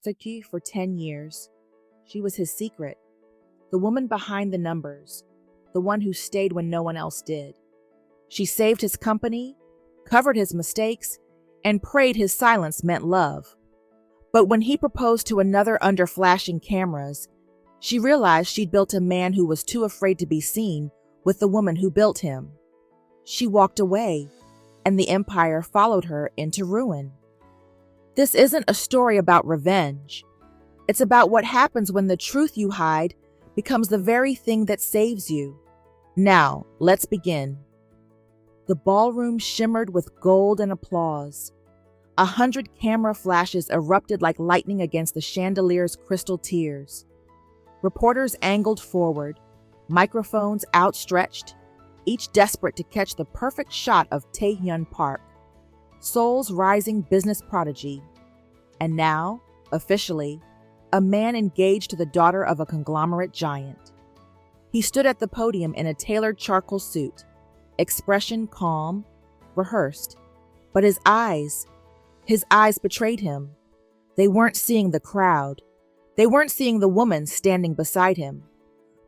Seki for 10 years. She was his secret, the woman behind the numbers, the one who stayed when no one else did. She saved his company, covered his mistakes, and prayed his silence meant love. But when he proposed to another under flashing cameras, she realized she'd built a man who was too afraid to be seen with the woman who built him. She walked away, and the empire followed her into ruin. This isn't a story about revenge. It's about what happens when the truth you hide becomes the very thing that saves you. Now, let's begin. The ballroom shimmered with gold and applause. 100 camera flashes erupted like lightning against the chandelier's crystal tiers. Reporters angled forward, microphones outstretched, each desperate to catch the perfect shot of Tae-Hyun Park, Seoul's rising business prodigy, and now, officially, a man engaged to the daughter of a conglomerate giant. He stood at the podium in a tailored charcoal suit, expression calm, rehearsed, but his eyes betrayed him. They weren't seeing the crowd. They weren't seeing the woman standing beside him,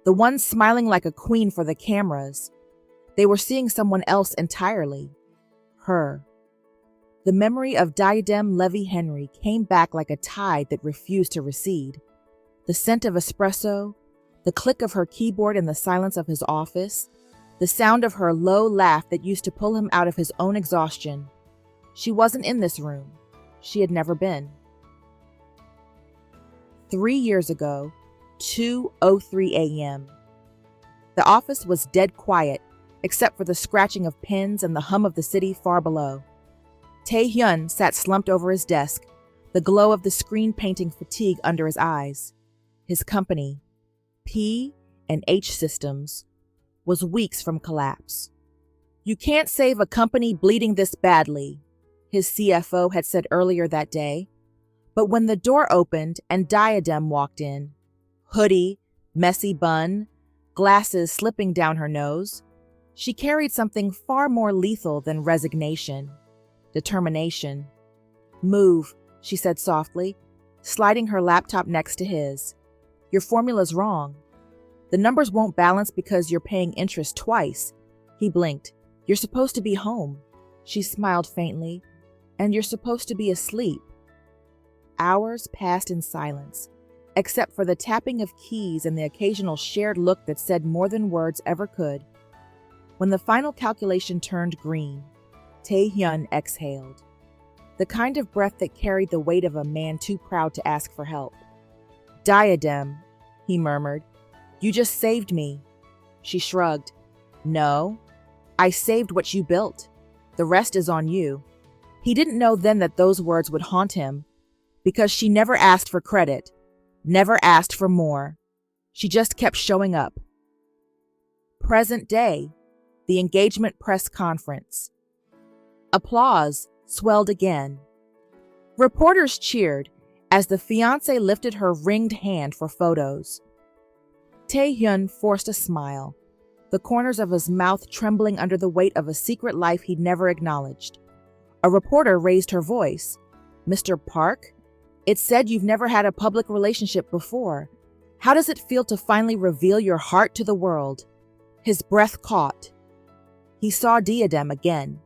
the one smiling like a queen for the cameras. They were seeing someone else entirely. Her. The memory of Diadem Levy Henry came back like a tide that refused to recede. The scent of espresso, the click of her keyboard in the silence of his office, the sound of her low laugh that used to pull him out of his own exhaustion. She wasn't in this room. She had never been. 3 years ago, 2:03 a.m. The office was dead quiet, except for the scratching of pens and the hum of the city far below. Tae-Hyun sat slumped over his desk, the glow of the screen painting fatigue under his eyes. His company, P&H Systems, was weeks from collapse. "You can't save a company bleeding this badly," his CFO had said earlier that day. But when the door opened and Diadem walked in, hoodie, messy bun, glasses slipping down her nose, she carried something far more lethal than resignation. Determination. "Move," she said softly, sliding her laptop next to his. "Your formula's wrong. The numbers won't balance because you're paying interest twice." He blinked. "You're supposed to be home." She smiled faintly. "And you're supposed to be asleep." Hours passed in silence, except for the tapping of keys and the occasional shared look that said more than words ever could. When the final calculation turned green, Tae-Hyun exhaled, the kind of breath that carried the weight of a man too proud to ask for help. "Diadem," he murmured, "you just saved me." She shrugged. "No, I saved what you built. The rest is on you." He didn't know then that those words would haunt him, because she never asked for credit, never asked for more. She just kept showing up. Present day, the engagement press conference. Applause swelled again. Reporters cheered as the fiancé lifted her ringed hand for photos. Tae-Hyun forced a smile, the corners of his mouth trembling under the weight of a secret life he'd never acknowledged. A reporter raised her voice. "Mr. Park, it said you've never had a public relationship before. How does it feel to finally reveal your heart to the world?" His breath caught. He saw Diadem again,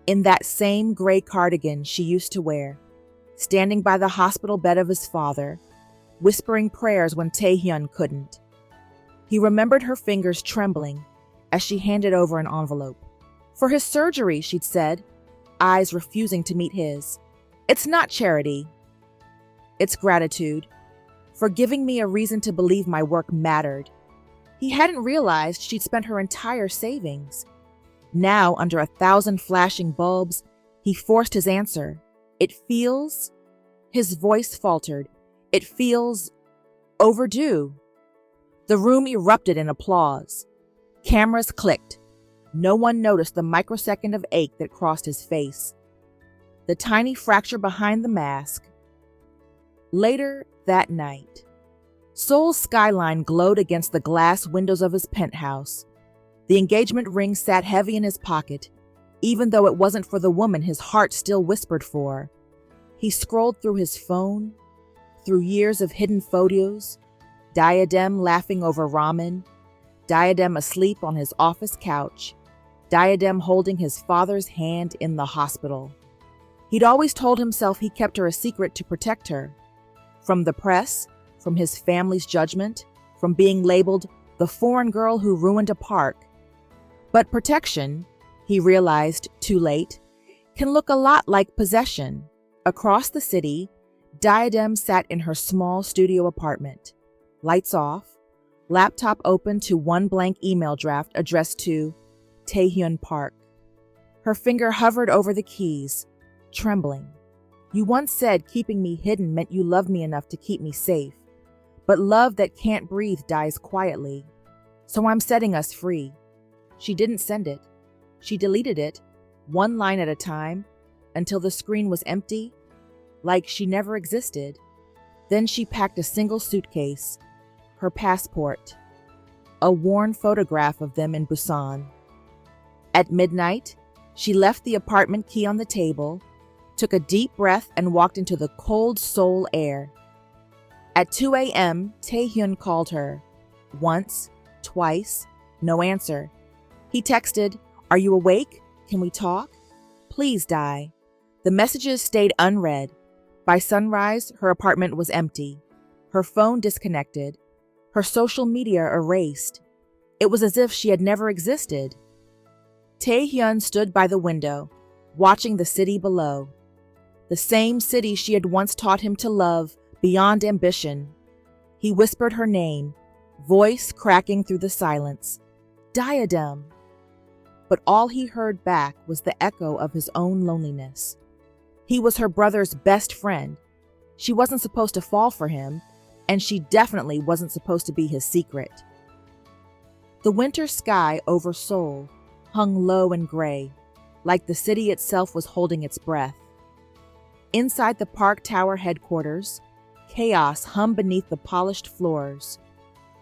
in that same gray cardigan she used to wear, standing by the hospital bed of his father, whispering prayers when Tae-Hyun couldn't. He remembered her fingers trembling as she handed over an envelope. "For his surgery," she'd said, eyes refusing to meet his. "It's not charity. It's gratitude for giving me a reason to believe my work mattered." He hadn't realized she'd spent her entire savings. Now, under 1,000 flashing bulbs, he forced his answer. "It feels..." His voice faltered. "It feels overdue." The room erupted in applause. Cameras clicked. No one noticed the microsecond of ache that crossed his face, the tiny fracture behind the mask. Later that night, Seoul's skyline glowed against the glass windows of his penthouse. The engagement ring sat heavy in his pocket, even though it wasn't for the woman his heart still whispered for. He scrolled through his phone, through years of hidden photos, Diadem laughing over ramen, Diadem asleep on his office couch, Diadem holding his father's hand in the hospital. He'd always told himself he kept her a secret to protect her. From the press, from his family's judgment, from being labeled the foreign girl who ruined a park. But protection, he realized too late, can look a lot like possession. Across the city, Diadem sat in her small studio apartment. Lights off, laptop open to one blank email draft addressed to Tae-Hyun Park. Her finger hovered over the keys, trembling. You once said keeping me hidden meant you loved me enough to keep me safe. But love that can't breathe dies quietly. So I'm setting us free. She didn't send it. She deleted it, one line at a time, until the screen was empty, like she never existed. Then she packed a single suitcase, her passport, a worn photograph of them in Busan. At midnight, she left the apartment key on the table, took a deep breath and walked into the cold Seoul air. At 2 a.m., Tae-Hyun called her. Once, twice, no answer. He texted, "Are you awake? Can we talk? Please, Di." The messages stayed unread. By sunrise, her apartment was empty. Her phone disconnected. Her social media erased. It was as if she had never existed. Tae-Hyun stood by the window, watching the city below. The same city she had once taught him to love beyond ambition. He whispered her name, voice cracking through the silence. Diadem. But all he heard back was the echo of his own loneliness. He was her brother's best friend. She wasn't supposed to fall for him, and she definitely wasn't supposed to be his secret. The winter sky over Seoul hung low and gray, like the city itself was holding its breath. Inside the Park Tower headquarters, chaos hummed beneath the polished floors.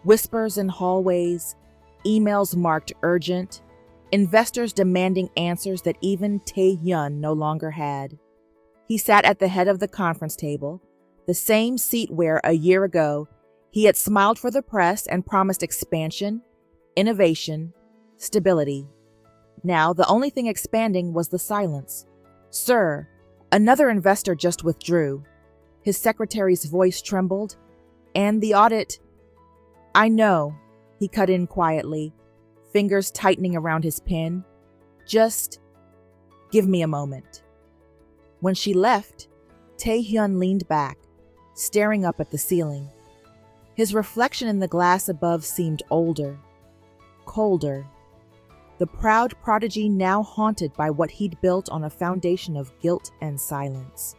Whispers in hallways, emails marked urgent, investors demanding answers that even Tae-Hyun no longer had. He sat at the head of the conference table, the same seat where, a year ago, he had smiled for the press and promised expansion, innovation, stability. Now, the only thing expanding was the silence. "Sir, another investor just withdrew." His secretary's voice trembled. "And the audit—" "I know," he cut in quietly, fingers tightening around his pen. "Just give me a moment." When she left, Tae-Hyun leaned back, staring up at the ceiling. His reflection in the glass above seemed older, colder. The proud prodigy now haunted by what he'd built on a foundation of guilt and silence.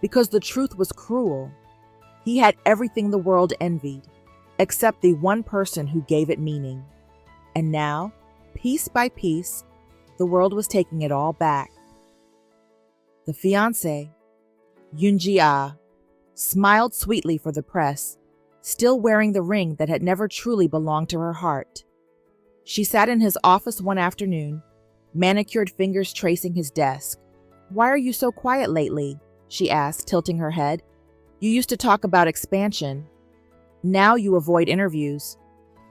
Because the truth was cruel. He had everything the world envied, except the one person who gave it meaning. And now, piece by piece, the world was taking it all back. The fiancé, Yoon-ji-ah, smiled sweetly for the press, still wearing the ring that had never truly belonged to her heart. She sat in his office one afternoon, manicured fingers tracing his desk. "Why are you so quiet lately?" she asked, tilting her head. "You used to talk about expansion. Now you avoid interviews."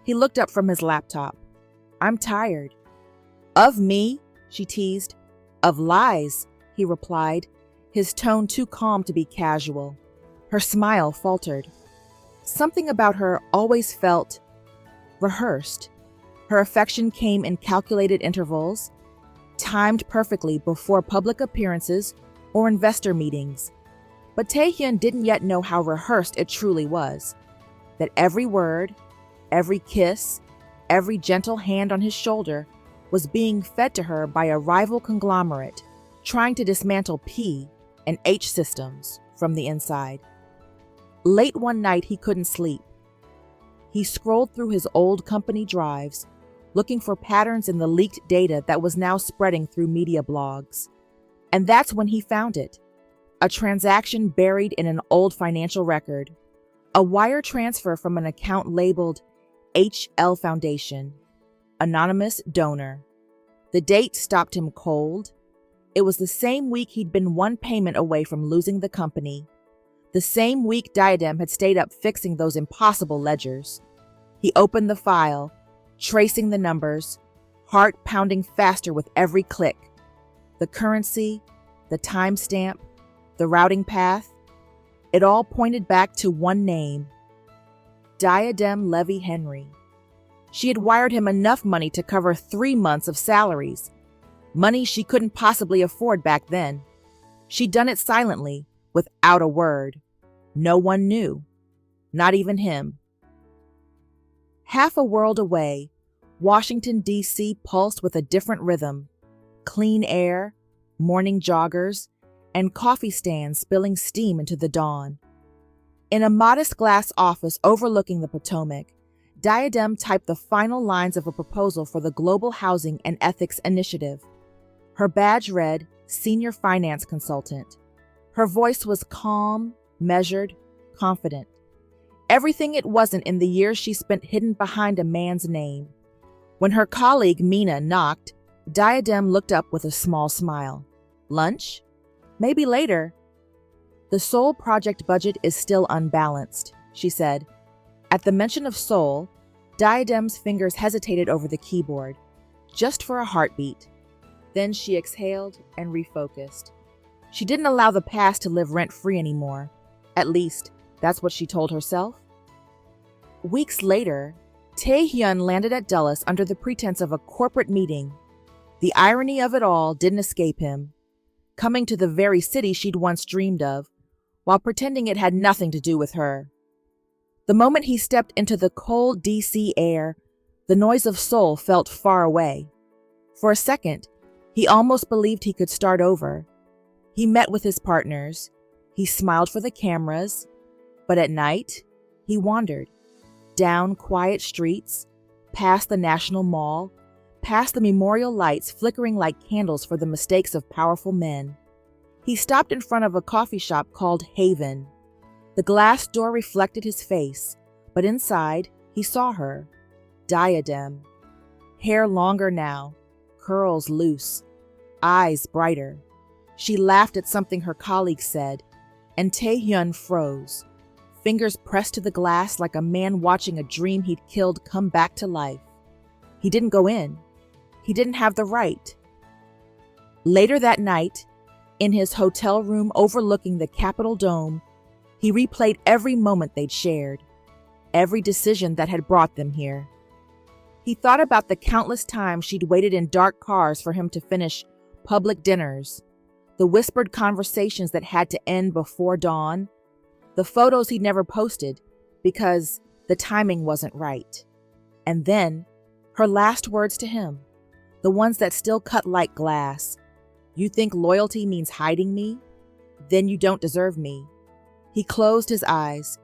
He looked up from his laptop. "I'm tired." "Of me?" she teased. "Of lies," he replied, his tone too calm to be casual. Her smile faltered. Something about her always felt rehearsed. Her affection came in calculated intervals, timed perfectly before public appearances or investor meetings. But Tae-Hyun didn't yet know how rehearsed it truly was. That every word, every kiss, every gentle hand on his shoulder was being fed to her by a rival conglomerate, trying to dismantle P and H systems from the inside. Late one night, he couldn't sleep. He scrolled through his old company drives, looking for patterns in the leaked data that was now spreading through media blogs. And that's when he found it. A transaction buried in an old financial record. A wire transfer from an account labeled HL Foundation. Anonymous donor. The date stopped him cold. It was the same week he'd been one payment away from losing the company. The The same week Diadem had stayed up fixing those impossible ledgers. He opened the file, tracing the numbers, heart pounding faster with every click. The currency, the timestamp, the routing path, it all pointed back to one name: Diadem Levy Henry. She had wired him enough money to cover 3 months of salaries, money she couldn't possibly afford back then. She'd done it silently, without a word. No one knew, not even him. Half a world away, Washington, D.C. pulsed with a different rhythm: clean air, morning joggers, and coffee stands spilling steam into the dawn. In a modest glass office overlooking the Potomac, Diadem typed the final lines of a proposal for the Global Housing and Ethics Initiative. Her badge read Senior Finance Consultant. Her voice was calm, measured, confident. Everything it wasn't in the years she spent hidden behind a man's name. When her colleague Mina knocked, Diadem looked up with a small smile. Lunch? Maybe later. The Soul project budget is still unbalanced, she said. At the mention of Soul, Diadem's fingers hesitated over the keyboard, just for a heartbeat. Then she exhaled and refocused. She didn't allow the past to live rent-free anymore. At least, that's what she told herself. Weeks later, Tae-Hyun landed at Dulles under the pretense of a corporate meeting. The irony of it all didn't escape him. Coming to the very city she'd once dreamed of, while pretending it had nothing to do with her. The moment he stepped into the cold D.C. air, the noise of Seoul felt far away. For a second, he almost believed he could start over. He met with his partners. He smiled for the cameras. But at night, he wandered. Down quiet streets, past the National Mall, past the memorial lights flickering like candles for the mistakes of powerful men. He stopped in front of a coffee shop called Haven. The glass door reflected his face, but inside, he saw her. Diadem. Hair longer now, curls loose, eyes brighter. She laughed at something her colleague said, and Tae-Hyun froze, fingers pressed to the glass like a man watching a dream he'd killed come back to life. He didn't go in. He didn't have the right. Later that night, in his hotel room overlooking the Capitol Dome, he replayed every moment they'd shared, every decision that had brought them here. He thought about the countless times she'd waited in dark cars for him to finish public dinners, the whispered conversations that had to end before dawn, the photos he'd never posted because the timing wasn't right. And then, her last words to him, the ones that still cut like glass. You think loyalty means hiding me? Then you don't deserve me. He closed his eyes,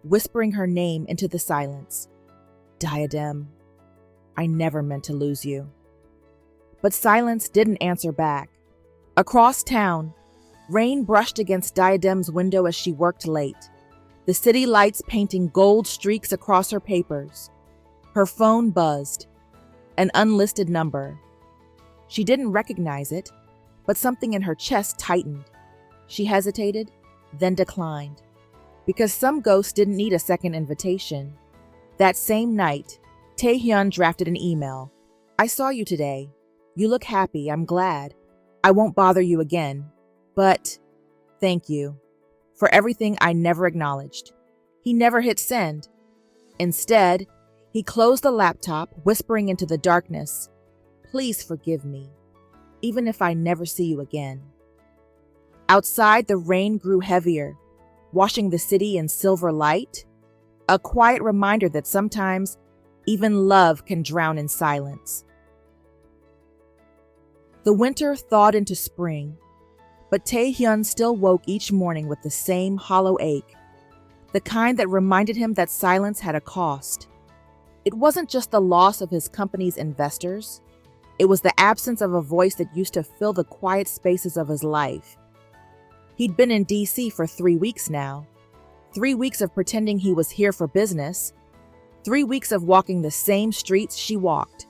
whispering her name into the silence. Diadem, I never meant to lose you. But silence didn't answer back. Across town, rain brushed against Diadem's window as she worked late, the city lights painting gold streaks across her papers. Her phone buzzed, an unlisted number. She didn't recognize it, but something in her chest tightened. She hesitated, then declined, because some ghost didn't need a second invitation. That same night, Tae-Hyun drafted an email. I saw you today. You look happy, I'm glad. I won't bother you again, but thank you for everything I never acknowledged. He never hit send. Instead, he closed the laptop, whispering into the darkness, please forgive me, even if I never see you again. Outside, the rain grew heavier, washing the city in silver light, a quiet reminder that sometimes even love can drown in silence. The winter thawed into spring, but Tae-Hyun still woke each morning with the same hollow ache, the kind that reminded him that silence had a cost. It wasn't just the loss of his company's investors. It was the absence of a voice that used to fill the quiet spaces of his life. He'd been in D.C. for 3 weeks now. 3 weeks of pretending he was here for business. 3 weeks of walking the same streets she walked,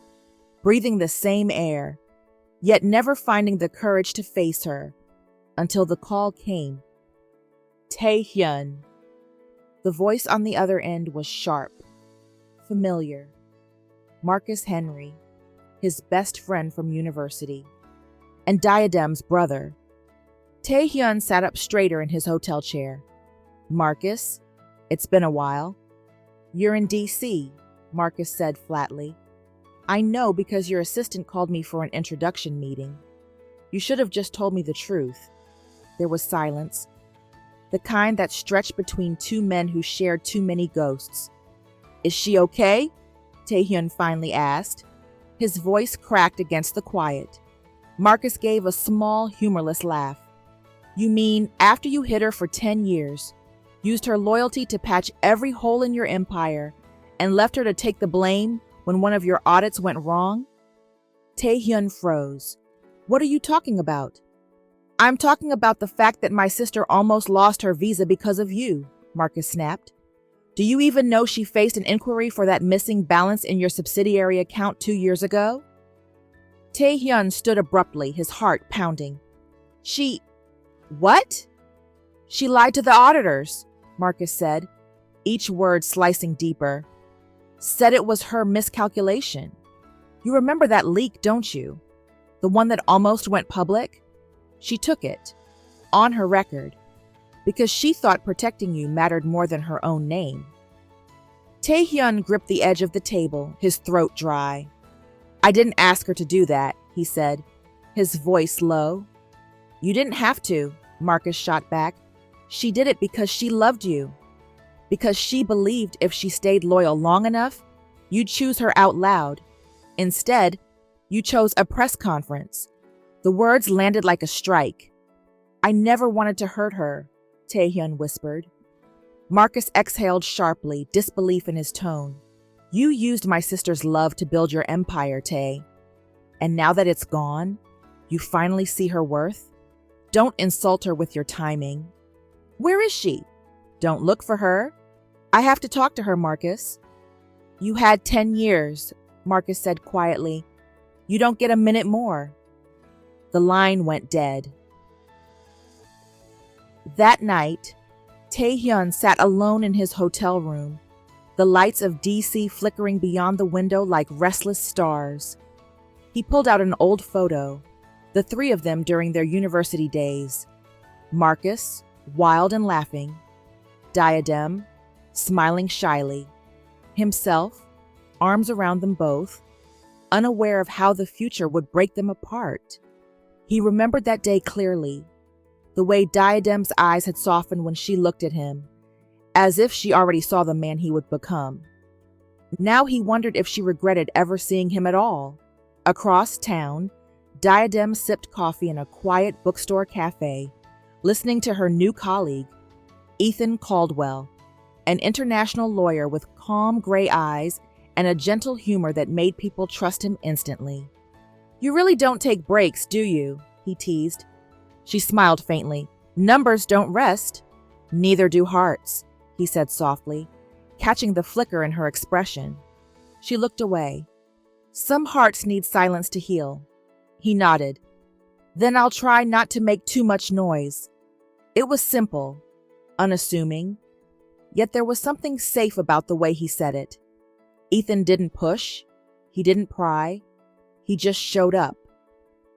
breathing the same air, yet never finding the courage to face her, until the call came. Tae-Hyun. The voice on the other end was sharp, familiar. Marcus Henry, his best friend from university, and Diadem's brother. Tae-Hyun sat up straighter in his hotel chair. Marcus, it's been a while. You're in D.C., Marcus said flatly. I know because your assistant called me for an introduction meeting. You should have just told me the truth. There was silence, the kind that stretched between two men who shared too many ghosts. Is she okay? Tae-Hyun finally asked. His voice cracked against the quiet. Marcus gave a small, humorless laugh. You mean after you hid her for 10 years, used her loyalty to patch every hole in your empire, and left her to take the blame when one of your audits went wrong? Tae-Hyun froze. What are you talking about? I'm talking about the fact that my sister almost lost her visa because of you, Marcus snapped. Do you even know she faced an inquiry for that missing balance in your subsidiary account 2 years ago? Tae-Hyun stood abruptly, his heart pounding. What? She lied to the auditors, Marcus said, each word slicing deeper. Said it was her miscalculation. You remember that leak, don't you? The one that almost went public? She took it, on her record, because she thought protecting you mattered more than her own name. Tae-Hyun gripped the edge of the table, his throat dry. I didn't ask her to do that, he said, his voice low. You didn't have to, Marcus shot back. She did it because she loved you. Because she believed if she stayed loyal long enough, you'd choose her out loud. Instead, you chose a press conference. The words landed like a strike. I never wanted to hurt her, Tae-Hyun whispered. Marcus exhaled sharply, disbelief in his tone. You used my sister's love to build your empire, Tae. And now that it's gone, you finally see her worth? Don't insult her with your timing. Where is she? Don't look for her. I have to talk to her, Marcus. You had 10 years, Marcus said quietly. You don't get a minute more. The line went dead. That night, Tae-Hyun sat alone in his hotel room, the lights of D.C. flickering beyond the window like restless stars. He pulled out an old photo, the three of them during their university days. Marcus, wild and laughing. Diadem, smiling shyly. Himself, arms around them both, unaware of how the future would break them apart. He remembered that day clearly, the way Diadem's eyes had softened when she looked at him, as if she already saw the man he would become. Now he wondered if she regretted ever seeing him at all. Across town, Diadem sipped coffee in a quiet bookstore cafe, listening to her new colleague, Ethan Caldwell, an international lawyer with calm gray eyes and a gentle humor that made people trust him instantly. You really don't take breaks, do you? He teased. She smiled faintly. Numbers don't rest. Neither do hearts, he said softly, catching the flicker in her expression. She looked away. Some hearts need silence to heal. He nodded. Then I'll try not to make too much noise. It was simple, unassuming, yet there was something safe about the way he said it. Ethan didn't push. He didn't pry. He just showed up.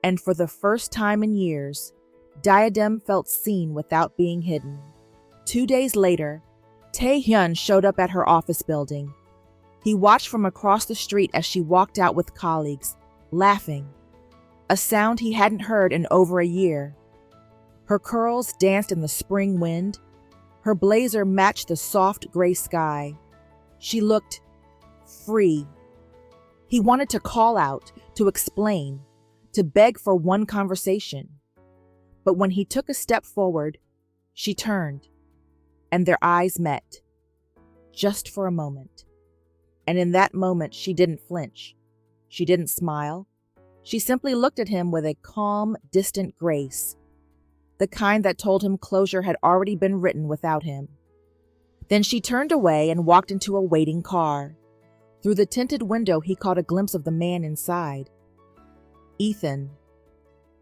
And for the first time in years, Diadem felt seen without being hidden. 2 days later, Tae-Hyun showed up at her office building. He watched from across the street as she walked out with colleagues, laughing, a sound he hadn't heard in over a year. Her curls danced in the spring wind. Her blazer matched the soft gray sky. She looked free. He wanted to call out, to explain, to beg for one conversation. But when he took a step forward, she turned, and their eyes met, just for a moment. And in that moment, she didn't flinch. She didn't smile. She simply looked at him with a calm, distant grace, the kind that told him closure had already been written without him. Then she turned away and walked into a waiting car. Through the tinted window, he caught a glimpse of the man inside. Ethan.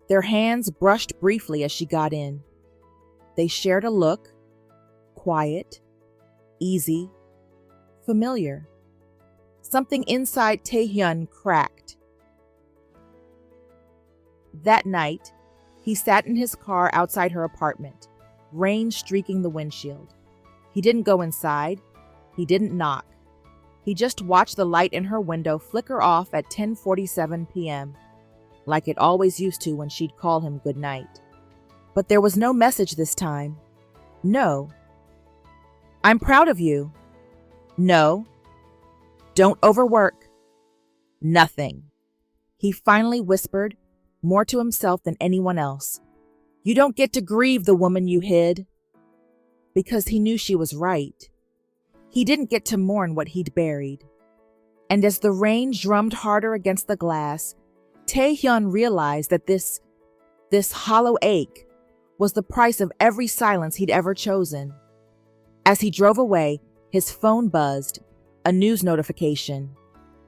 Their hands brushed briefly as she got in. They shared a look, quiet, easy, familiar. Something inside Tae-Hyun cracked. That night, he sat in his car outside her apartment, rain streaking the windshield. He didn't go inside. He didn't knock. He just watched the light in her window flicker off at 10:47 p.m., like it always used to when she'd call him good night. But there was no message this time. No. I'm proud of you. No. Don't overwork. Nothing. He finally whispered, more to himself than anyone else. You don't get to grieve the woman you hid. Because he knew she was right. He didn't get to mourn what he'd buried. And as the rain drummed harder against the glass, Tae-Hyun realized that this hollow ache was the price of every silence he'd ever chosen. As he drove away, his phone buzzed, a news notification.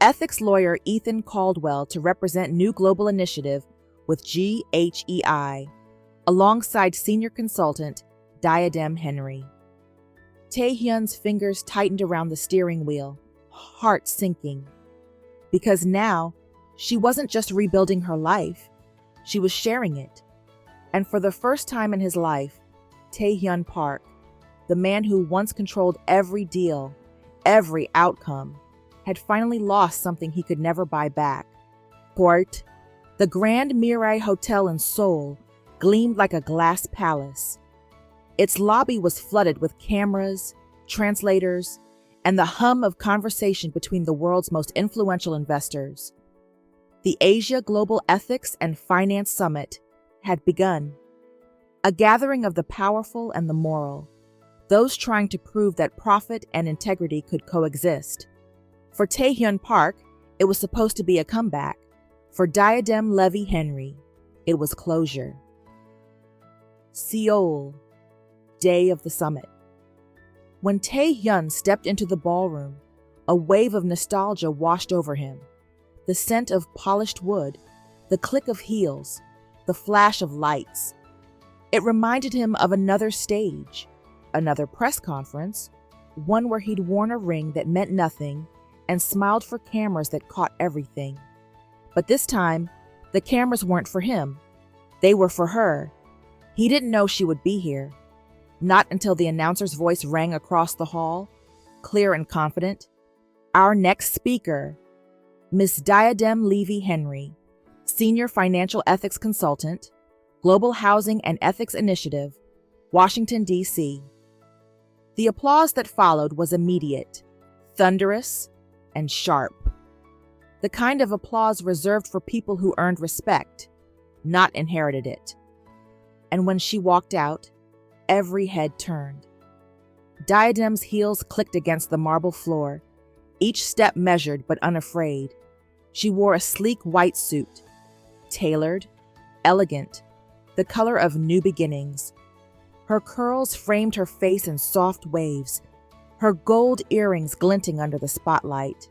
Ethics lawyer Ethan Caldwell to represent New Global Initiative with GHEI, alongside senior consultant Diadem Henry. Tae-Hyun's fingers tightened around the steering wheel, heart sinking. Because now, she wasn't just rebuilding her life, she was sharing it. And for the first time in his life, Tae-Hyun Park, the man who once controlled every deal, every outcome, had finally lost something he could never buy back. Port, the Grand Mirai Hotel in Seoul, gleamed like a glass palace. Its lobby was flooded with cameras, translators, and the hum of conversation between the world's most influential investors. The Asia Global Ethics and Finance Summit had begun, a gathering of the powerful and the moral, those trying to prove that profit and integrity could coexist. For Tae-Hyun Park, it was supposed to be a comeback. For Diadem Levy Henry, it was closure. Seoul, day of the summit. When Tae-Hyun stepped into the ballroom, a wave of nostalgia washed over him. The scent of polished wood, the click of heels, the flash of lights. It reminded him of another stage, another press conference, one where he'd worn a ring that meant nothing and smiled for cameras that caught everything. But this time, the cameras weren't for him. They were for her. He didn't know she would be here. Not until the announcer's voice rang across the hall, clear and confident. Our next speaker, Miss Diadem Levy Henry, Senior Financial Ethics Consultant, Global Housing and Ethics Initiative, Washington, D.C. The applause that followed was immediate, thunderous, and sharp. The kind of applause reserved for people who earned respect, not inherited it. And when she walked out, every head turned. Diadem's heels clicked against the marble floor, each step measured but unafraid. She wore a sleek white suit, tailored, elegant, the color of new beginnings. Her curls framed her face in soft waves, her gold earrings glinting under the spotlight.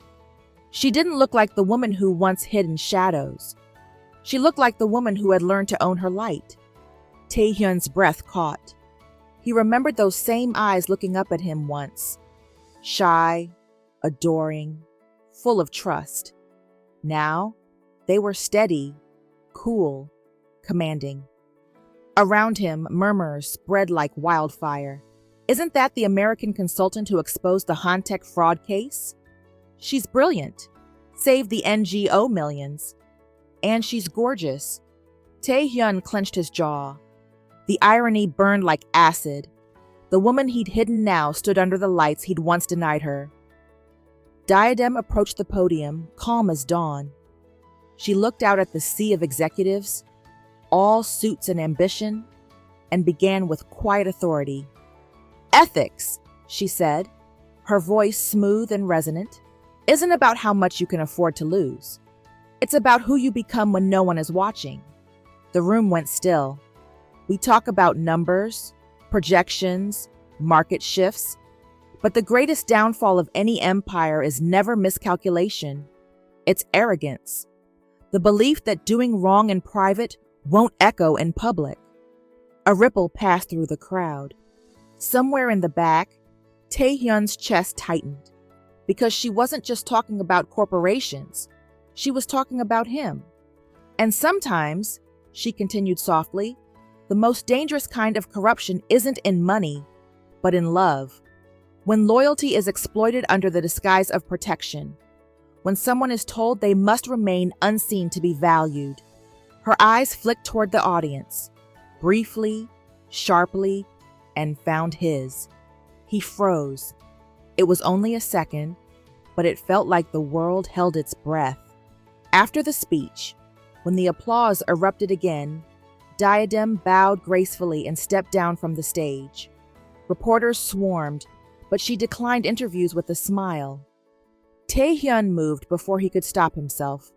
She didn't look like the woman who once hid in shadows. She looked like the woman who had learned to own her light. Tae-Hyun's breath caught. He remembered those same eyes looking up at him once. Shy, adoring, full of trust. Now, they were steady, cool, commanding. Around him, murmurs spread like wildfire. Isn't that the American consultant who exposed the Hantech fraud case? She's brilliant. Saved the NGO millions. And she's gorgeous. Tae-Hyun clenched his jaw. The irony burned like acid. The woman he'd hidden now stood under the lights he'd once denied her. Diadem approached the podium, calm as dawn. She looked out at the sea of executives, all suits and ambition, and began with quiet authority. Ethics, she said, her voice smooth and resonant, isn't about how much you can afford to lose. It's about who you become when no one is watching. The room went still. We talk about numbers, projections, market shifts, but the greatest downfall of any empire is never miscalculation. It's arrogance. The belief that doing wrong in private won't echo in public. A ripple passed through the crowd. Somewhere in the back, Tae-Hyun's chest tightened, because she wasn't just talking about corporations, she was talking about him. And sometimes, she continued softly, the most dangerous kind of corruption isn't in money, but in love. When loyalty is exploited under the disguise of protection. When someone is told they must remain unseen to be valued. Her eyes flicked toward the audience, briefly, sharply, and found his. He froze. It was only a second, but it felt like the world held its breath. After the speech, when the applause erupted again, Diadem bowed gracefully and stepped down from the stage. Reporters swarmed, but she declined interviews with a smile. Tae-Hyun moved before he could stop himself,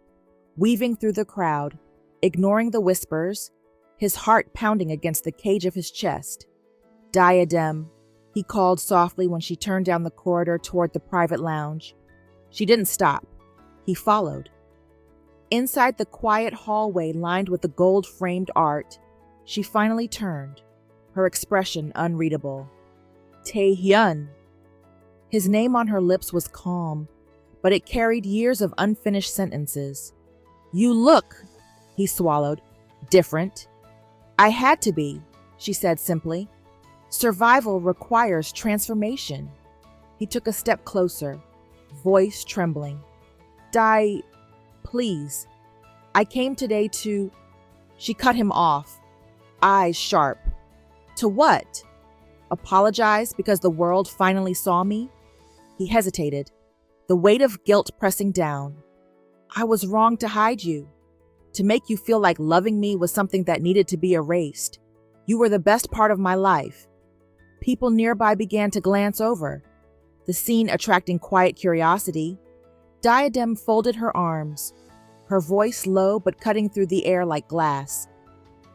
weaving through the crowd, ignoring the whispers, his heart pounding against the cage of his chest. Diadem, he called softly when she turned down the corridor toward the private lounge. She didn't stop. He followed. Inside the quiet hallway lined with the gold-framed art, she finally turned, her expression unreadable. Tae-Hyun. His name on her lips was calm, but it carried years of unfinished sentences. You look, he swallowed, different. I had to be, she said simply. Survival requires transformation. He took a step closer, voice trembling. Please. I came today to... She cut him off, eyes sharp. To what? Apologize because the world finally saw me? He hesitated, the weight of guilt pressing down. I was wrong to hide you, to make you feel like loving me was something that needed to be erased. You were the best part of my life. People nearby began to glance over, the scene attracting quiet curiosity. Diadem folded her arms, her voice low but cutting through the air like glass.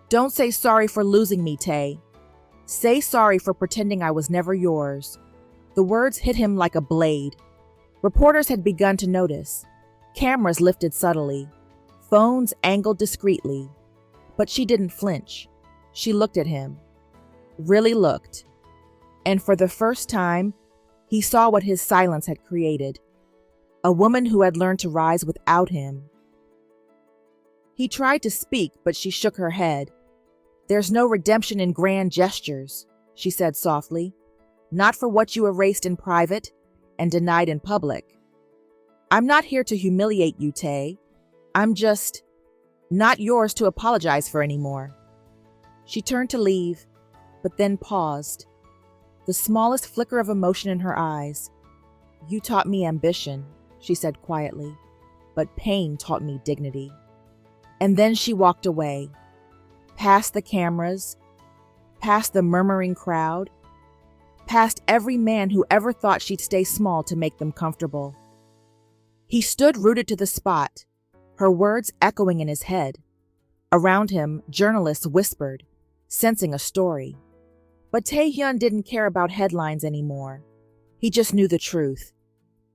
Don't say sorry for losing me, Tae. Say sorry for pretending I was never yours. The words hit him like a blade. Reporters had begun to notice. Cameras lifted subtly, phones angled discreetly. But she didn't flinch. She looked at him. Really looked. And for the first time, he saw what his silence had created. A woman who had learned to rise without him. He tried to speak, but she shook her head. There's no redemption in grand gestures, she said softly. Not for what you erased in private and denied in public. I'm not here to humiliate you, Tae. I'm just not yours to apologize for anymore. She turned to leave, but then paused. The smallest flicker of emotion in her eyes. You taught me ambition, she said quietly, but pain taught me dignity. And then she walked away, past the cameras, past the murmuring crowd, past every man who ever thought she'd stay small to make them comfortable. He stood rooted to the spot, her words echoing in his head. Around him, journalists whispered, sensing a story. But Tae-Hyun didn't care about headlines anymore. He just knew the truth.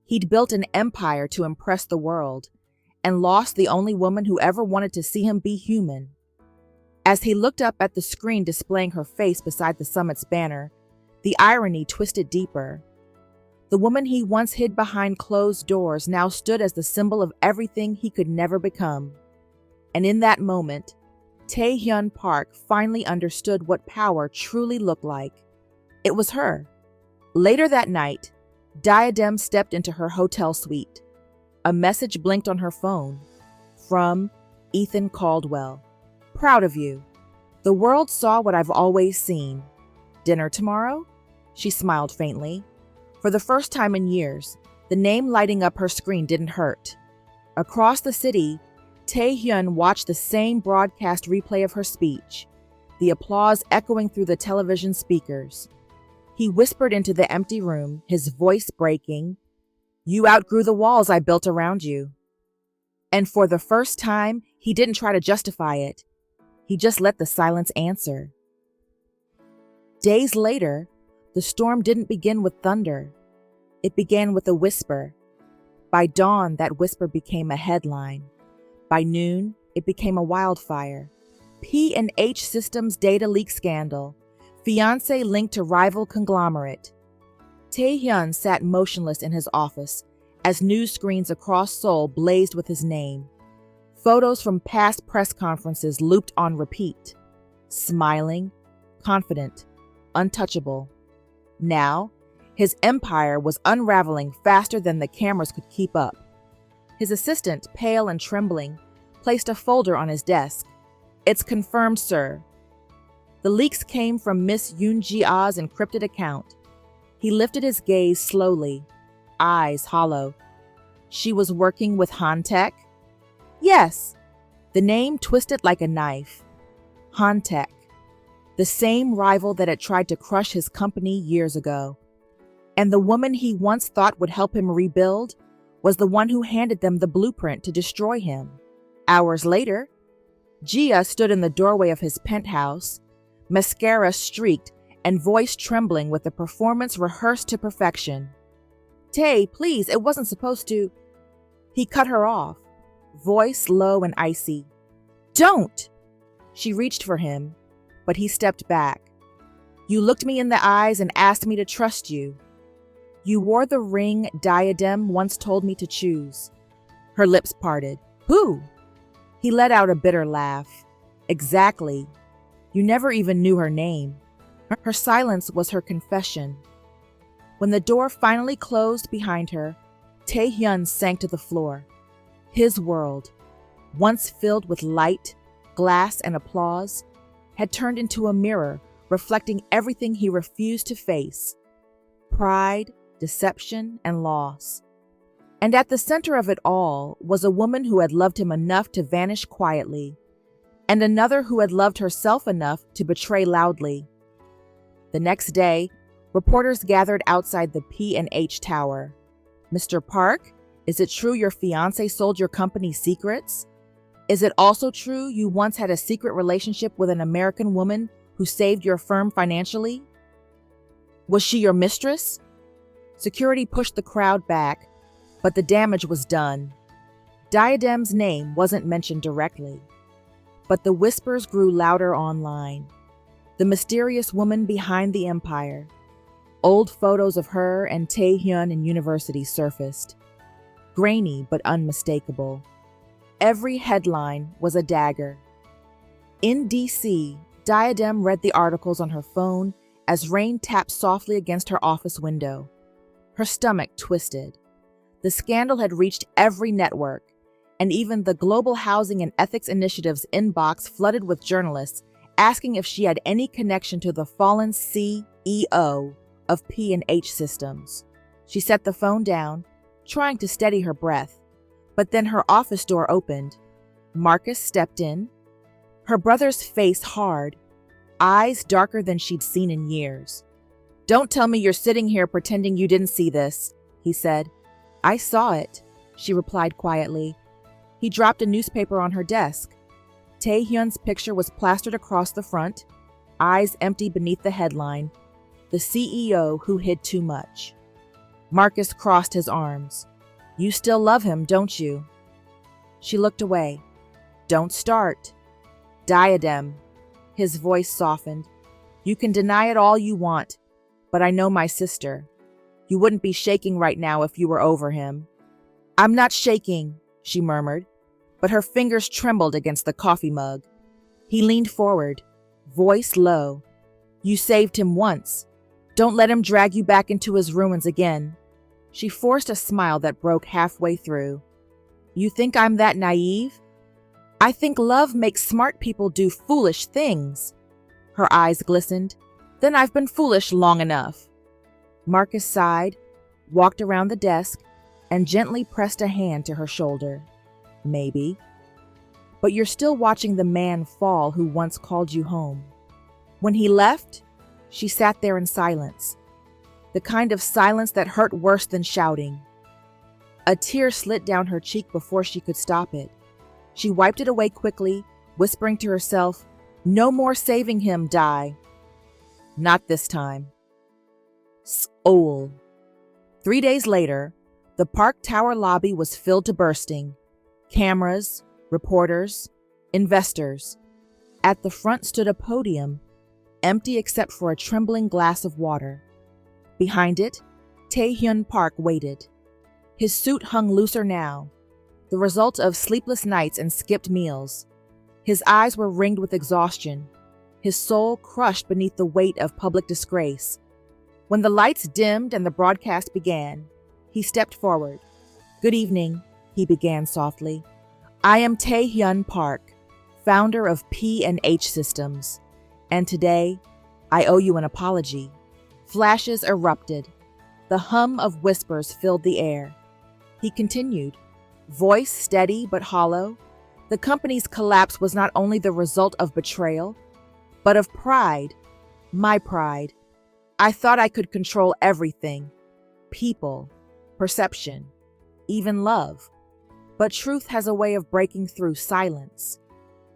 He'd built an empire to impress the world, and lost the only woman who ever wanted to see him be human. As he looked up at the screen displaying her face beside the summit's banner, the irony twisted deeper. The woman he once hid behind closed doors now stood as the symbol of everything he could never become. And in that moment, Tae-Hyun Park finally understood what power truly looked like. It was her. Later that night, Diadem stepped into her hotel suite. A message blinked on her phone. From Ethan Caldwell. Proud of you. The world saw what I've always seen. Dinner tomorrow? She smiled faintly. For the first time in years, the name lighting up her screen didn't hurt. Across the city, Tae-Hyun watched the same broadcast replay of her speech, the applause echoing through the television speakers. He whispered into the empty room, his voice breaking, You outgrew the walls I built around you. And for the first time, he didn't try to justify it. He just let the silence answer. Days later, the storm didn't begin with thunder. It began with a whisper. By dawn, that whisper became a headline. By noon, it became a wildfire. P&H Systems data leak scandal. Fiancé linked to rival conglomerate. Tae-Hyun sat motionless in his office as news screens across Seoul blazed with his name. Photos from past press conferences looped on repeat. Smiling, confident, untouchable. Now, his empire was unraveling faster than the cameras could keep up. His assistant, pale and trembling, placed a folder on his desk. "It's confirmed, sir." The leaks came from Miss Yoon Ji-ah's encrypted account. He lifted his gaze slowly, eyes hollow. She was working with Hantech? Yes. The name twisted like a knife. Hantech. The same rival that had tried to crush his company years ago. And the woman he once thought would help him rebuild was the one who handed them the blueprint to destroy him. Hours later, Gia stood in the doorway of his penthouse, mascara streaked and voice trembling with a performance rehearsed to perfection. "Tay, please, it wasn't supposed to." He cut her off, voice low and icy. "Don't!" She reached for him, but he stepped back. "You looked me in the eyes and asked me to trust you. You wore the ring Diadem once told me to choose." Her lips parted. "Who?" He let out a bitter laugh. "Exactly. You never even knew her name." Her silence was her confession. When the door finally closed behind her, Tae-Hyun sank to the floor. His world, once filled with light, glass, and applause, had turned into a mirror reflecting everything he refused to face: pride, deception, and loss. And at the center of it all was a woman who had loved him enough to vanish quietly, and another who had loved herself enough to betray loudly. The next day, reporters gathered outside the P&H Tower. "Mr. Park, is it true your fiancé sold your company secrets? Is it also true you once had a secret relationship with an American woman who saved your firm financially? Was she your mistress?" Security pushed the crowd back, but the damage was done. Diadem's name wasn't mentioned directly, but the whispers grew louder online. The mysterious woman behind the empire. Old photos of her and Tae-Hyun in university surfaced. Grainy but unmistakable. Every headline was a dagger. In D.C., Diadem read the articles on her phone as rain tapped softly against her office window. Her stomach twisted. The scandal had reached every network, and even the Global Housing and Ethics Initiative's inbox flooded with journalists asking if she had any connection to the fallen CEO of P&H Systems. She set the phone down, trying to steady her breath, but then her office door opened. Marcus stepped in, her brother's face hard, eyes darker than she'd seen in years. "Don't tell me you're sitting here pretending you didn't see this," he said. "I saw it," she replied quietly. He dropped a newspaper on her desk. Tae-Hyun's picture was plastered across the front, eyes empty beneath the headline, "The CEO Who Hid Too Much." Marcus crossed his arms. "You still love him, don't you?" She looked away. "Don't start." "Diadem." His voice softened. "You can deny it all you want, but I know my sister. You wouldn't be shaking right now if you were over him." "I'm not shaking," she murmured, but her fingers trembled against the coffee mug. He leaned forward, voice low. "You saved him once. Don't let him drag you back into his ruins again." She forced a smile that broke halfway through. "You think I'm that naive? I think love makes smart people do foolish things." Her eyes glistened. "Then I've been foolish long enough." Marcus sighed, walked around the desk, and gently pressed a hand to her shoulder. "Maybe. But you're still watching the man fall who once called you home." When he left, she sat there in silence. The kind of silence that hurt worse than shouting. A tear slid down her cheek before she could stop it. She wiped it away quickly, whispering to herself, "No more saving him, Di." Not this time. Seoul. 3 days later, the Park Tower lobby was filled to bursting. Cameras, reporters, investors. At the front stood a podium, empty except for a trembling glass of water. Behind it, Tae-Hyun Park waited. His suit hung looser now, the result of sleepless nights and skipped meals. His eyes were ringed with exhaustion, his soul crushed beneath the weight of public disgrace. When the lights dimmed and the broadcast began, he stepped forward. "Good evening," he began softly. "I am Tae-Hyun Park, founder of P&H Systems, and today I owe you an apology." Flashes erupted. The hum of whispers filled the air. He continued, voice steady but hollow. The company's collapse was not only the result of betrayal, but of pride, my pride. I thought I could control everything, people, perception, even love. But truth has a way of breaking through silence.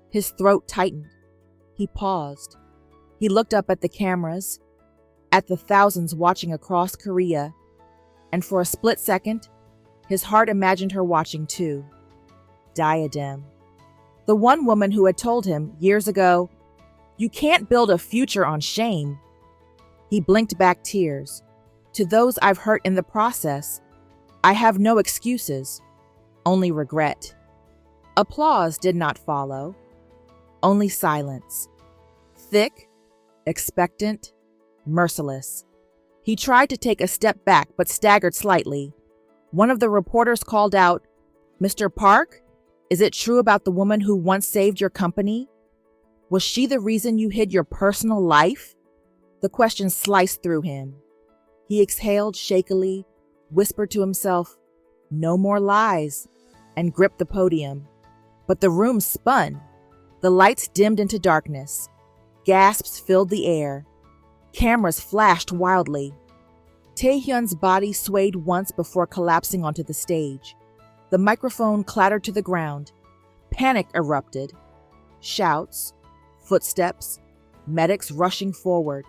His throat tightened. He paused. He looked up at the cameras, at the thousands watching across Korea, and for a split second, his heart imagined her watching too. Diadem. The one woman who had told him years ago, "You can't build a future on shame." He blinked back tears. "To those I've hurt in the process, I have no excuses, only regret." Applause did not follow, only silence. Thick, expectant, merciless. He tried to take a step back but staggered slightly. One of the reporters called out, "Mr. Park, is it true about the woman who once saved your company? Was she the reason you hid your personal life?" The question sliced through him. He exhaled shakily, whispered to himself, "No more lies," and gripped the podium. But the room spun. The lights dimmed into darkness. Gasps filled the air. Cameras flashed wildly. Tae-Hyun's body swayed once before collapsing onto the stage. The microphone clattered to the ground. Panic erupted. Shouts, footsteps, medics rushing forward.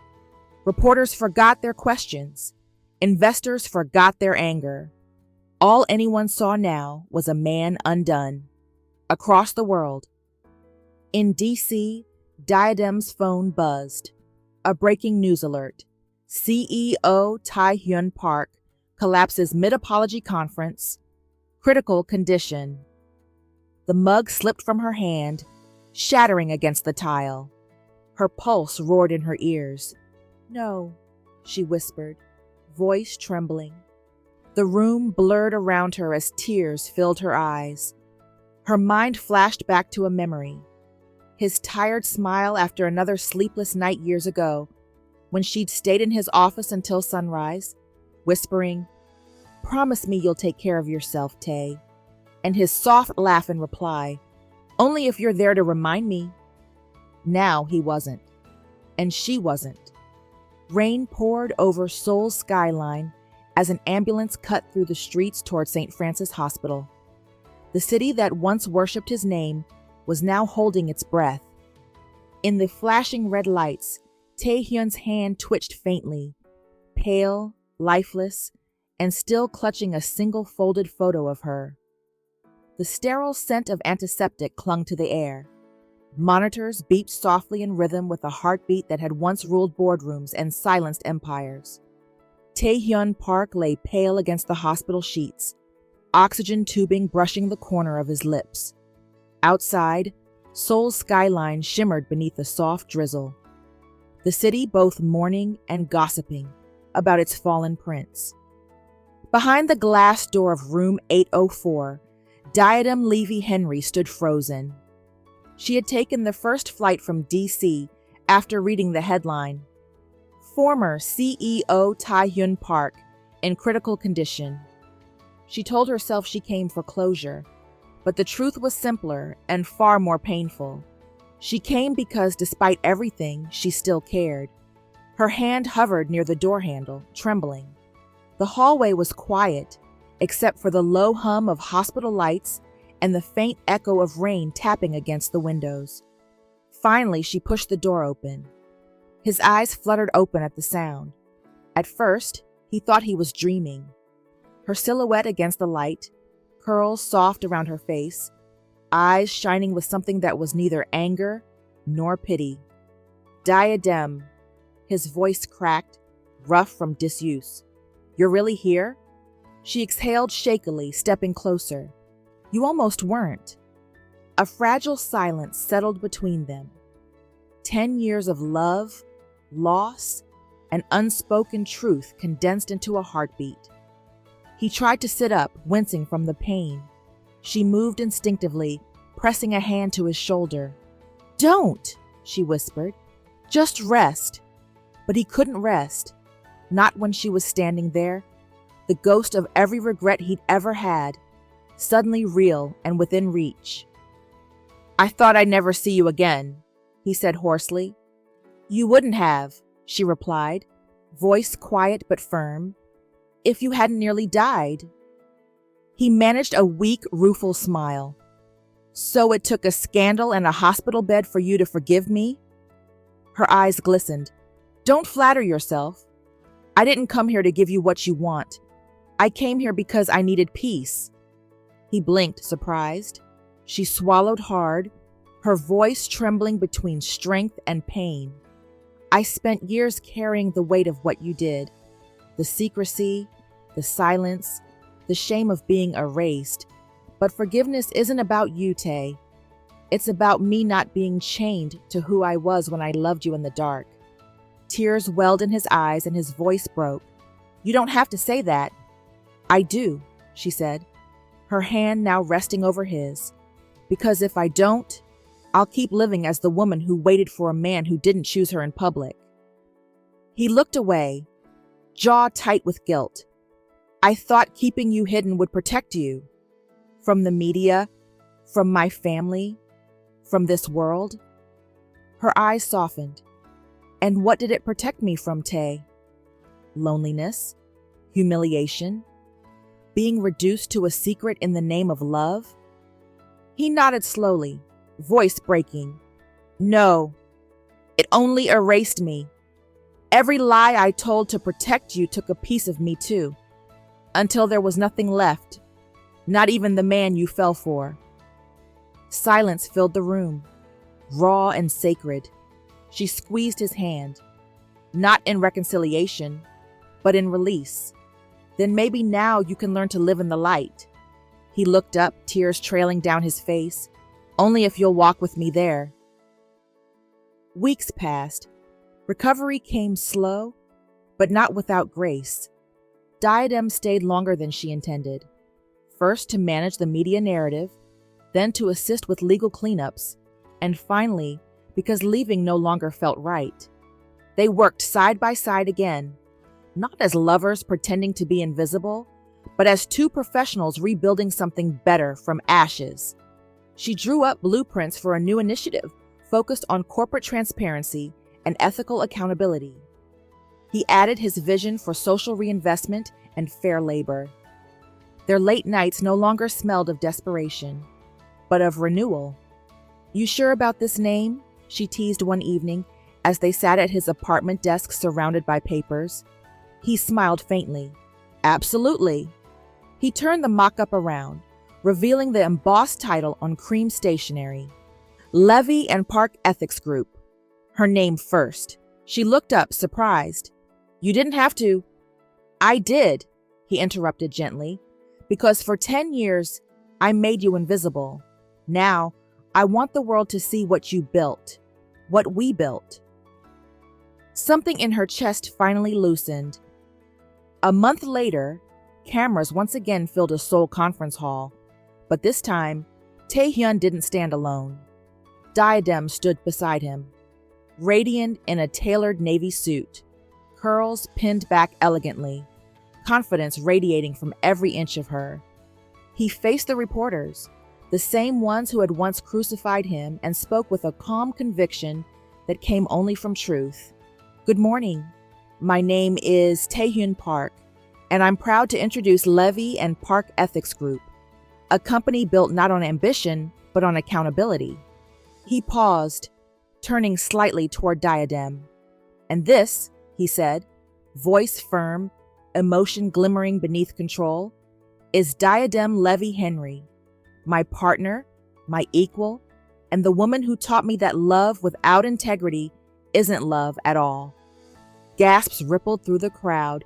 Reporters forgot their questions. Investors forgot their anger. All anyone saw now was a man undone. Across the world. In D.C., Diadem's phone buzzed. A breaking news alert. CEO Tae-Hyun Park collapses mid-apology conference. Critical condition. The mug slipped from her hand, shattering against the tile. Her pulse roared in her ears. "No," she whispered, voice trembling. The room blurred around her as tears filled her eyes. Her mind flashed back to a memory. His tired smile after another sleepless night years ago, when she'd stayed in his office until sunrise, whispering, "Promise me you'll take care of yourself, Tae." And his soft laugh in reply, "Only if you're there to remind me." Now he wasn't. And she wasn't. Rain poured over Seoul's skyline as an ambulance cut through the streets toward St. Francis Hospital. The city that once worshipped his name was now holding its breath. In the flashing red lights, Tae-Hyun's hand twitched faintly, pale, lifeless, and still clutching a single folded photo of her. The sterile scent of antiseptic clung to the air. Monitors beeped softly in rhythm with a heartbeat that had once ruled boardrooms and silenced empires. Tae-Hyun Park lay pale against the hospital sheets, oxygen tubing brushing the corner of his lips. Outside, Seoul's skyline shimmered beneath a soft drizzle. The city both mourning and gossiping about its fallen prince. Behind the glass door of room 804, Diadem Levy Henry stood frozen. She had taken the first flight from D.C. after reading the headline, "Former CEO Tae-Hyun Park in critical condition." She told herself she came for closure, but the truth was simpler and far more painful. She came because despite everything, she still cared. Her hand hovered near the door handle, trembling. The hallway was quiet, except for the low hum of hospital lights and the faint echo of rain tapping against the windows. Finally, she pushed the door open. His eyes fluttered open at the sound. At first, he thought he was dreaming. Her silhouette against the light, curls soft around her face, eyes shining with something that was neither anger nor pity. Diadem. His voice cracked, rough from disuse. You're really here? She exhaled shakily, stepping closer. You almost weren't. A fragile silence settled between them. 10 years of love, loss, and unspoken truth condensed into a heartbeat. He tried to sit up, wincing from the pain. She moved instinctively, pressing a hand to his shoulder. Don't, she whispered. Just rest. But he couldn't rest. Not when she was standing there, the ghost of every regret he'd ever had, suddenly real and within reach. I thought I'd never see you again, he said hoarsely. You wouldn't have, she replied, voice quiet but firm, if you hadn't nearly died. He managed a weak, rueful smile. So it took a scandal and a hospital bed for you to forgive me? Her eyes glistened. Don't flatter yourself. I didn't come here to give you what you want. I came here because I needed peace. He blinked, surprised. She swallowed hard, her voice trembling between strength and pain. I spent years carrying the weight of what you did. The secrecy, the silence, the shame of being erased. But forgiveness isn't about you, Tae. It's about me not being chained to who I was when I loved you in the dark. Tears welled in his eyes and his voice broke. You don't have to say that. I do, she said, her hand now resting over his. Because if I don't, I'll keep living as the woman who waited for a man who didn't choose her in public. He looked away, jaw tight with guilt. I thought keeping you hidden would protect you. From the media, from my family, from this world. Her eyes softened. And what did it protect me from, Tae? Loneliness, humiliation, being reduced to a secret in the name of love? He nodded slowly, voice breaking. No, it only erased me. Every lie I told to protect you took a piece of me too, until there was nothing left, not even the man you fell for. Silence filled the room, raw and sacred. She squeezed his hand, not in reconciliation, but in release. Then maybe now you can learn to live in the light. He looked up, tears trailing down his face. Only if you'll walk with me there. Weeks passed. Recovery came slow, but not without grace. Diadem stayed longer than she intended. First to manage the media narrative, then to assist with legal cleanups, and finally, because leaving no longer felt right. They worked side by side again, not as lovers pretending to be invisible, but as two professionals rebuilding something better from ashes. She drew up blueprints for a new initiative focused on corporate transparency and ethical accountability. He added his vision for social reinvestment and fair labor. Their late nights no longer smelled of desperation, but of renewal. You sure about this name? She teased one evening as they sat at his apartment desk surrounded by papers. He smiled faintly. Absolutely. He turned the mock-up around, revealing the embossed title on cream stationery. Levy and Park Ethics Group. Her name first. She looked up, surprised. You didn't have to. I did, he interrupted gently, because for 10 years, I made you invisible. Now, I want the world to see what you built, what we built. Something in her chest finally loosened. A month later, cameras once again filled a Seoul conference hall, but this time, Tae-Hyun didn't stand alone. Diadem stood beside him, radiant in a tailored navy suit, curls pinned back elegantly, confidence radiating from every inch of her. He faced the reporters, the same ones who had once crucified him, and spoke with a calm conviction that came only from truth. Good morning. My name is Tae-Hyun Park, and I'm proud to introduce Levy and Park Ethics Group, a company built not on ambition, but on accountability. He paused, turning slightly toward Diadem. And this, he said, voice firm, emotion glimmering beneath control, is Diadem Levy Henry, my partner, my equal, and the woman who taught me that love without integrity isn't love at all. Gasps rippled through the crowd.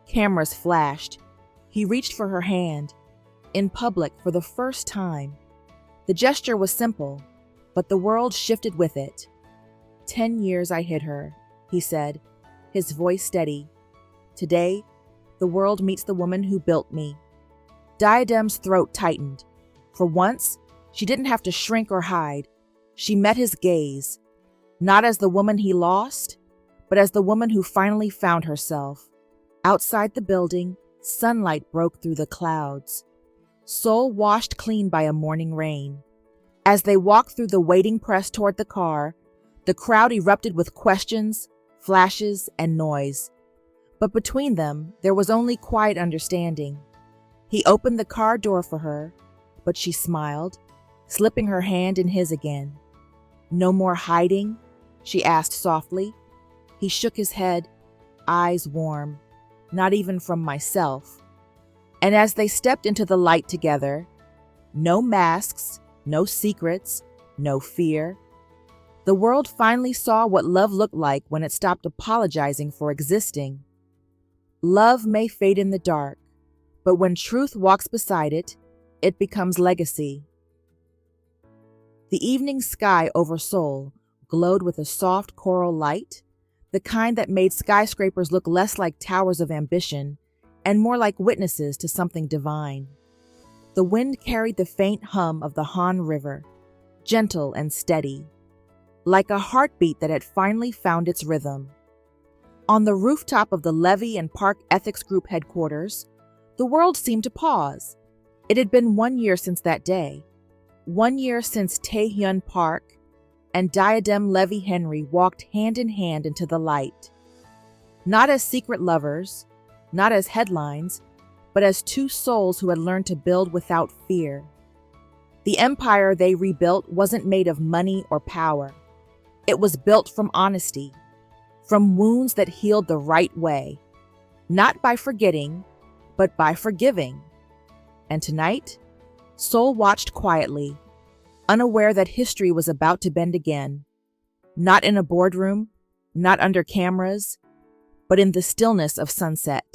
Cameras flashed. He reached for her hand. In public for the first time. The gesture was simple, but the world shifted with it. 10 years I hid her, he said, his voice steady. Today, the world meets the woman who built me. Diadem's throat tightened. For once, she didn't have to shrink or hide. She met his gaze, not as the woman he lost, but as the woman who finally found herself. Outside the building, sunlight broke through the clouds. Soul washed clean by a morning rain. As they walked through the waiting press toward the car, the crowd erupted with questions, flashes, and noise. But between them, there was only quiet understanding. He opened the car door for her, but she smiled, slipping her hand in his again. No more hiding? She asked softly. He shook his head, eyes warm. Not even from myself. And as they stepped into the light together, no masks, no secrets, no fear. The world finally saw what love looked like when it stopped apologizing for existing. Love may fade in the dark, but when truth walks beside it, it becomes legacy. The evening sky over Seoul glowed with a soft coral light, the kind that made skyscrapers look less like towers of ambition and more like witnesses to something divine. The wind carried the faint hum of the Han River, gentle and steady, like a heartbeat that had finally found its rhythm. On the rooftop of the Levy and Park Ethics Group headquarters, the world seemed to pause. It had been 1 year since that day, 1 year since Tae-Hyun Park and Diadem Levy Henry walked hand in hand into the light. Not as secret lovers, not as headlines, but as two souls who had learned to build without fear. The empire they rebuilt wasn't made of money or power. It was built from honesty, from wounds that healed the right way, not by forgetting, but by forgiving. And tonight, Seoul watched quietly, unaware that history was about to bend again. Not in a boardroom, not under cameras, but in the stillness of sunset.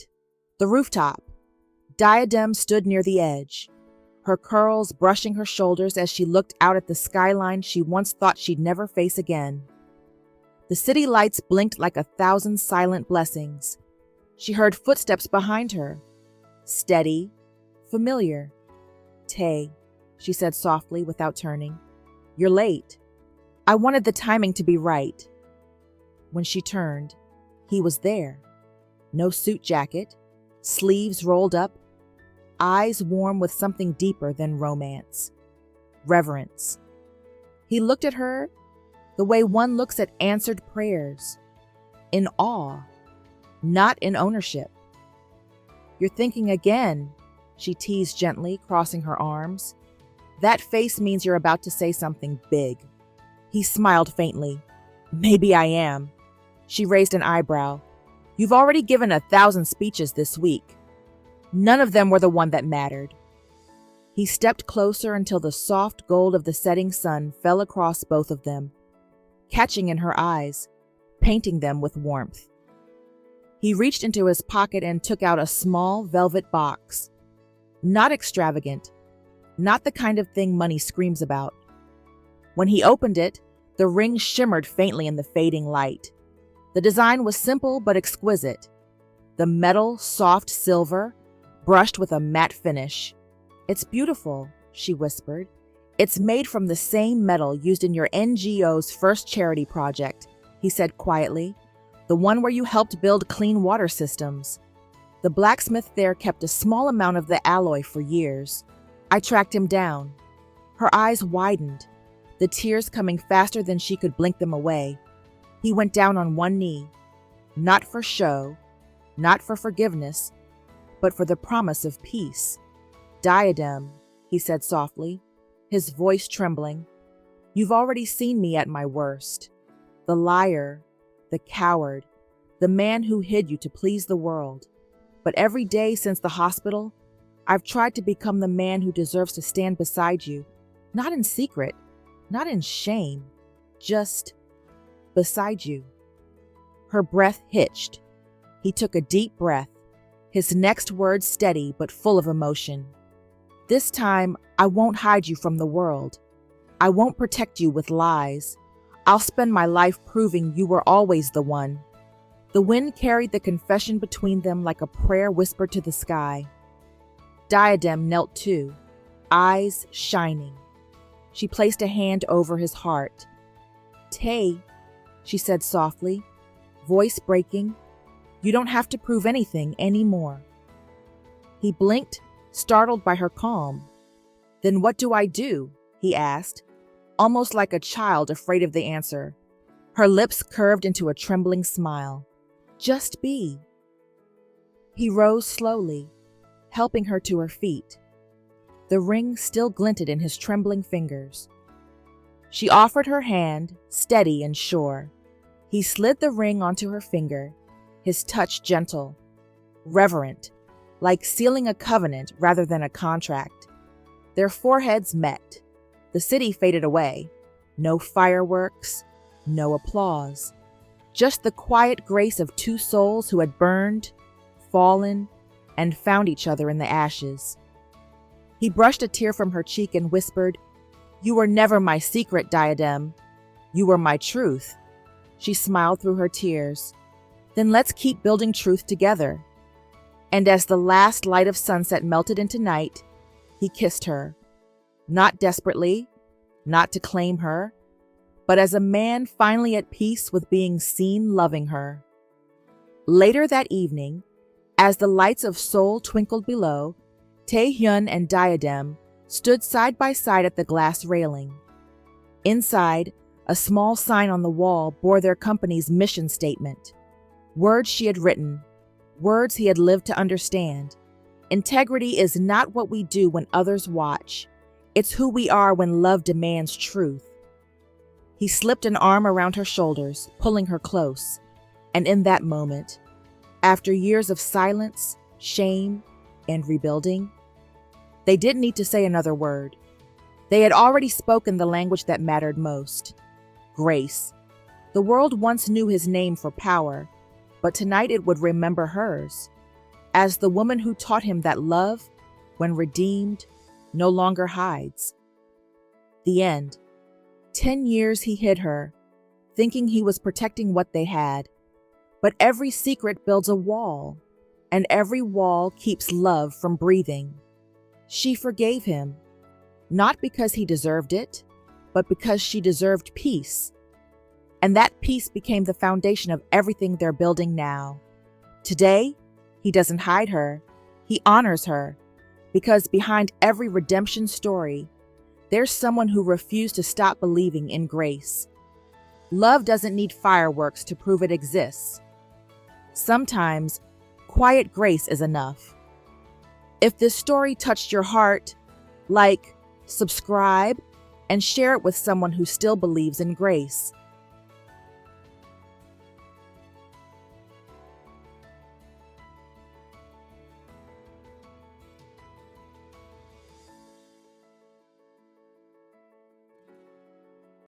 The rooftop. Diadem stood near the edge, her curls brushing her shoulders as she looked out at the skyline she once thought she'd never face again. The city lights blinked like 1,000 silent blessings. She heard footsteps behind her. Steady, familiar. Tae, she said softly without turning. You're late. I wanted the timing to be right. When she turned, he was there. No suit jacket, sleeves rolled up, eyes warm with something deeper than romance. Reverence. He looked at her the way one looks at answered prayers, in awe, not in ownership. You're thinking again, she teased gently, crossing her arms. That face means you're about to say something big. He smiled faintly. Maybe I am. She raised an eyebrow. You've already given 1,000 speeches this week. None of them were the one that mattered. He stepped closer until the soft gold of the setting sun fell across both of them, catching in her eyes, painting them with warmth. He reached into his pocket and took out a small velvet box. Not extravagant, not the kind of thing money screams about. When he opened it, the ring shimmered faintly in the fading light. The design was simple but exquisite. The metal, soft silver, brushed with a matte finish. It's beautiful, she whispered. It's made from the same metal used in your NGO's first charity project, he said quietly. The one where you helped build clean water systems. The blacksmith there kept a small amount of the alloy for years. I tracked him down. Her eyes widened, the tears coming faster than she could blink them away. He went down on one knee, not for show, not for forgiveness, but for the promise of peace. Diadem, he said softly, his voice trembling. You've already seen me at my worst. The liar, the coward, the man who hid you to please the world. But every day since the hospital, I've tried to become the man who deserves to stand beside you, not in secret, not in shame, just beside you. Her breath hitched. He took a deep breath, his next words steady but full of emotion. This time, I won't hide you from the world. I won't protect you with lies. I'll spend my life proving you were always the one. The wind carried the confession between them like a prayer whispered to the sky. Diadem knelt too, eyes shining. She placed a hand over his heart. "Tae," she said softly, voice breaking, "you don't have to prove anything anymore." He blinked, startled by her calm. "Then what do I do?" he asked, almost like a child afraid of the answer. Her lips curved into a trembling smile. "Just be." He rose slowly, helping her to her feet. The ring still glinted in his trembling fingers. She offered her hand, steady and sure. He slid the ring onto her finger, his touch gentle, reverent, like sealing a covenant rather than a contract. Their foreheads met. The city faded away. No fireworks, no applause. Just the quiet grace of two souls who had burned, fallen, and found each other in the ashes. He brushed a tear from her cheek and whispered, "You were never my secret, Diadem. You were my truth." She smiled through her tears. "Then let's keep building truth together." And as the last light of sunset melted into night, he kissed her. Not desperately, not to claim her, but as a man finally at peace with being seen loving her. Later that evening, as the lights of Seoul twinkled below, Tae-Hyun and Diadem stood side by side at the glass railing. Inside, a small sign on the wall bore their company's mission statement. Words she had written, words he had lived to understand. Integrity is not what we do when others watch. It's who we are when love demands truth. He slipped an arm around her shoulders, pulling her close. And in that moment, after years of silence, shame, and rebuilding, they didn't need to say another word. They had already spoken the language that mattered most. Grace. The world once knew his name for power, but tonight it would remember hers, as the woman who taught him that love, when redeemed, no longer hides. The end. 10 years he hid her, thinking he was protecting what they had. But every secret builds a wall, and every wall keeps love from breathing. She forgave him, not because he deserved it, but because she deserved peace. And that peace became the foundation of everything they're building now. Today, he doesn't hide her, he honors her, because behind every redemption story, there's someone who refused to stop believing in grace. Love doesn't need fireworks to prove it exists. Sometimes, quiet grace is enough. If this story touched your heart, like, subscribe, and share it with someone who still believes in grace.